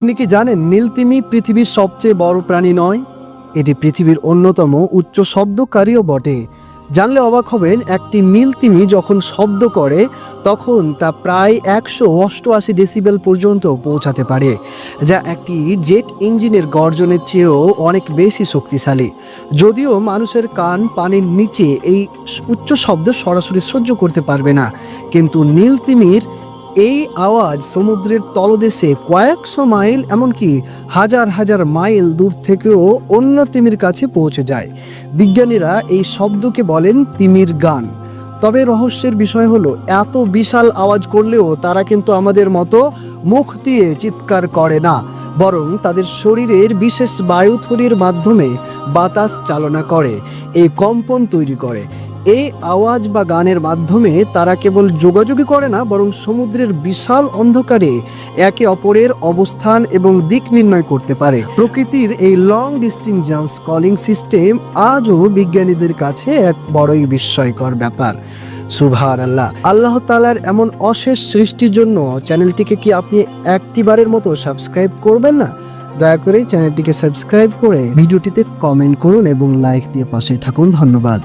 আপনি কি জানেন নীলতিমি পৃথিবীর সবচেয়ে বড় প্রাণী নয়, এটি পৃথিবীর অন্যতম উচ্চ শব্দকারীও বটে। জানলে অবাক হবেন, একটি নীলতিমি যখন শব্দ করে তখন তা প্রায় 188 ডেসিবেল পর্যন্ত পৌঁছাতে পারে, যা একটি জেট ইঞ্জিনের গর্জনের চেয়েও অনেক বেশি শক্তিশালী। যদিও মানুষের কান পানির নিচে এই উচ্চ শব্দ সরাসরি সহ্য করতে পারবে না, কিন্তু নীলতিমির এই আওয়াজ সমুদ্রের তলদেশে কয়েকশো মাইল, এমনকি হাজার হাজার মাইল দূর থেকেও অন্য তিমির কাছে পৌঁছে যায়। বিজ্ঞানীরা এই শব্দকে বলেন তিমির গান। তবে রহস্যের বিষয় হলো, এত বিশাল আওয়াজ করলেও তারা কিন্তু আমাদের মতো মুখ দিয়ে চিৎকার করে না, বরং তাদের শরীরের বিশেষ বায়ুথলির মাধ্যমে বাতাস চালনা করে, এই কম্পন তৈরি করে। এই আওয়াজ বা গানের মাধ্যমে তারা কেবল যোগাযোগই করে না, বরং সমুদ্রের বিশাল অন্ধকারে একে অপরের অবস্থান এবং দিক নির্ণয় করতে পারে। প্রকৃতির এই লং ডিস্টেন্স কলিং সিস্টেম আজও বিজ্ঞানীদের কাছে এক বড়ই বিস্ময়কর ব্যাপার। সুবহানাল্লাহ। আল্লাহ তাআলার এমন অশেষ সৃষ্টির জন্য চ্যানেলটিকে কি আপনি একটিবারের মতো সাবস্ক্রাইব করবেন না? দয়া করে চ্যানেলটিকে সাবস্ক্রাইব করে ভিডিওটিতে কমেন্ট করুন এবং লাইক দিয়ে পাশে থাকুন। ধন্যবাদ।